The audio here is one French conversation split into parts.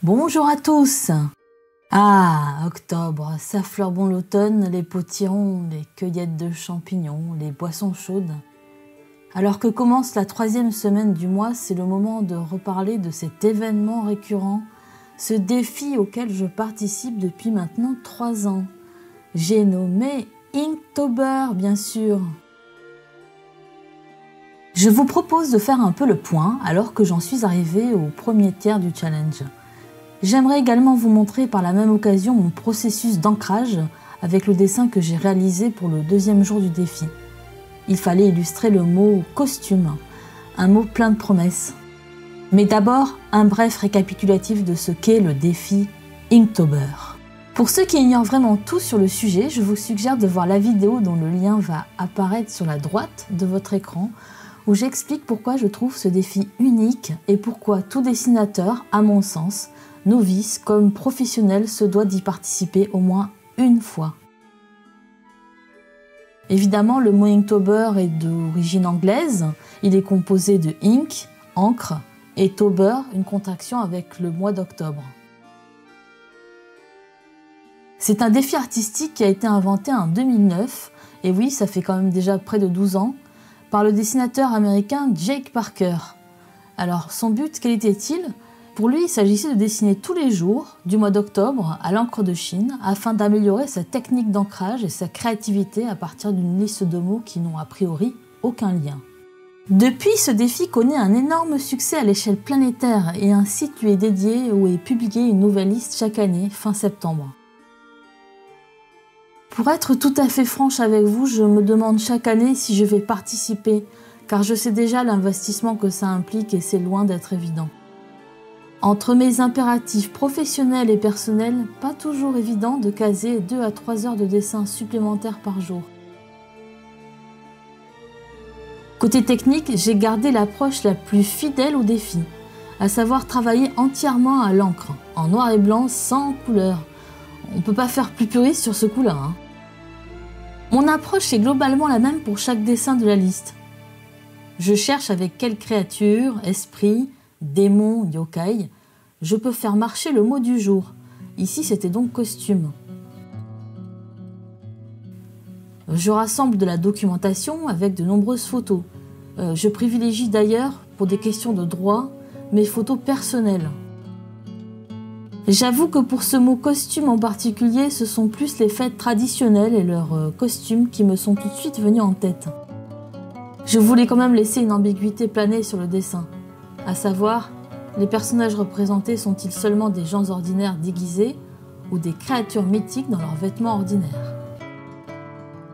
Bonjour à tous. Ah, octobre, ça fleure bon l'automne, les potirons, les cueillettes de champignons, les boissons chaudes. Alors que commence la 3e semaine du mois, c'est le moment de reparler de cet événement récurrent, ce défi auquel je participe depuis maintenant 3 ans. J'ai nommé Inktober, bien sûr. Je vous propose de faire un peu le point alors que j'en suis arrivée au premier tiers du challenge. J'aimerais également vous montrer par la même occasion mon processus d'ancrage avec le dessin que j'ai réalisé pour le 2e jour du défi. Il fallait illustrer le mot « costume », un mot plein de promesses. Mais d'abord, un bref récapitulatif de ce qu'est le défi Inktober. Pour ceux qui ignorent vraiment tout sur le sujet, je vous suggère de voir la vidéo dont le lien va apparaître sur la droite de votre écran, où j'explique pourquoi je trouve ce défi unique et pourquoi tout dessinateur, à mon sens, novice comme professionnel, se doit d'y participer au moins une fois. Évidemment, le mot Inktober est d'origine anglaise. Il est composé de ink, encre, et tober, une contraction avec le mois d'octobre. C'est un défi artistique qui a été inventé en 2009, et oui, ça fait quand même déjà près de 12 ans, par le dessinateur américain Jake Parker. Alors, son but, quel était-il ? Pour lui, il s'agissait de dessiner tous les jours, du mois d'octobre, à l'encre de Chine, afin d'améliorer sa technique d'ancrage et sa créativité à partir d'une liste de mots qui n'ont a priori aucun lien. Depuis, ce défi connaît un énorme succès à l'échelle planétaire et un site lui est dédié où est publiée une nouvelle liste chaque année, fin septembre. Pour être tout à fait franche avec vous, je me demande chaque année si je vais participer, car je sais déjà l'investissement que ça implique et c'est loin d'être évident. Entre mes impératifs professionnels et personnels, pas toujours évident de caser 2 à 3 heures de dessin supplémentaires par jour. Côté technique, j'ai gardé l'approche la plus fidèle au défi, à savoir travailler entièrement à l'encre, en noir et blanc, sans couleur. On ne peut pas faire plus puriste sur ce coup-là. Mon approche est globalement la même pour chaque dessin de la liste. Je cherche avec quelle créature, esprit, démon, yokai, je peux faire marcher le mot du jour. Ici, c'était donc costume. Je rassemble de la documentation avec de nombreuses photos. Je privilégie d'ailleurs, pour des questions de droit, mes photos personnelles. J'avoue que pour ce mot costume en particulier, ce sont plus les fêtes traditionnelles et leurs costumes qui me sont tout de suite venus en tête. Je voulais quand même laisser une ambiguïté planer sur le dessin, à savoir, les personnages représentés sont-ils seulement des gens ordinaires déguisés ou des créatures mythiques dans leurs vêtements ordinaires?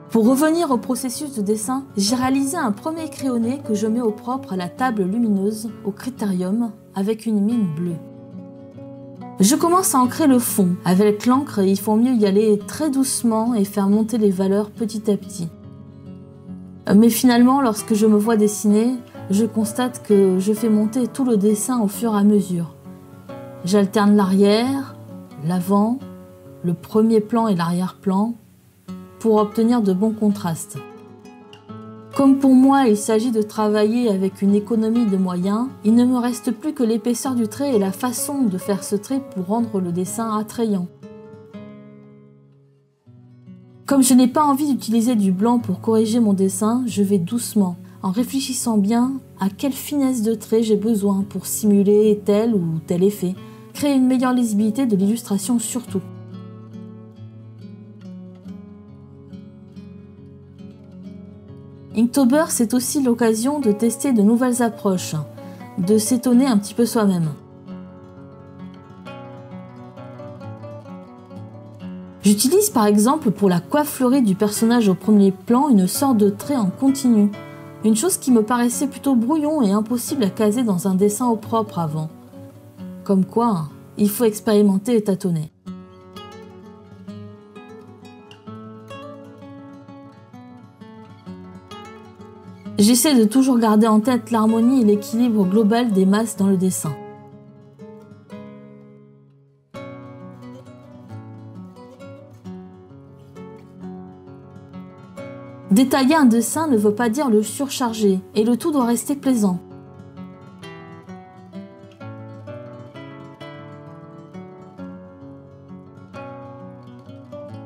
Pour revenir au processus de dessin, j'ai réalisé un premier crayonné que je mets au propre à la table lumineuse au critérium avec une mine bleue. Je commence à ancrer le fond. Avec l'encre, il faut mieux y aller très doucement et faire monter les valeurs petit à petit. Mais finalement, lorsque je me vois dessiner, je constate que je fais monter tout le dessin au fur et à mesure. J'alterne l'arrière, l'avant, le premier plan et l'arrière-plan pour obtenir de bons contrastes. Comme pour moi, il s'agit de travailler avec une économie de moyens, il ne me reste plus que l'épaisseur du trait et la façon de faire ce trait pour rendre le dessin attrayant. Comme je n'ai pas envie d'utiliser du blanc pour corriger mon dessin, je vais doucement, en réfléchissant bien à quelle finesse de trait j'ai besoin pour simuler tel ou tel effet, créer une meilleure lisibilité de l'illustration surtout. Inktober, c'est aussi l'occasion de tester de nouvelles approches, de s'étonner un petit peu soi-même. J'utilise par exemple pour la coiffe fleurie du personnage au premier plan une sorte de trait en continu, une chose qui me paraissait plutôt brouillon et impossible à caser dans un dessin au propre avant. Comme quoi, il faut expérimenter et tâtonner. J'essaie de toujours garder en tête l'harmonie et l'équilibre global des masses dans le dessin. Détailler un dessin ne veut pas dire le surcharger, et le tout doit rester plaisant.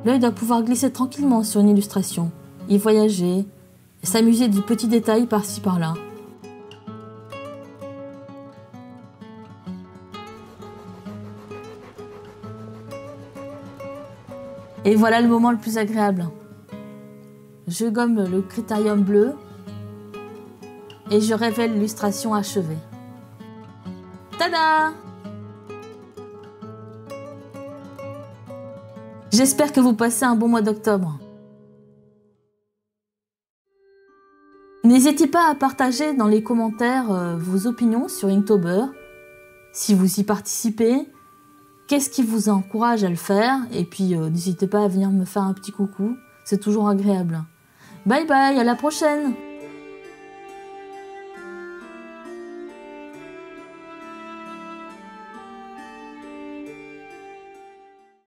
L'œil doit pouvoir glisser tranquillement sur une illustration, y voyager, et s'amuser de petits détails par-ci par-là. Et voilà le moment le plus agréable. Je gomme le critérium bleu et je révèle l'illustration achevée. Tada! J'espère que vous passez un bon mois d'octobre. N'hésitez pas à partager dans les commentaires vos opinions sur Inktober, si vous y participez, qu'est-ce qui vous encourage à le faire, et puis n'hésitez pas à venir me faire un petit coucou, c'est toujours agréable. Bye bye, à la prochaine!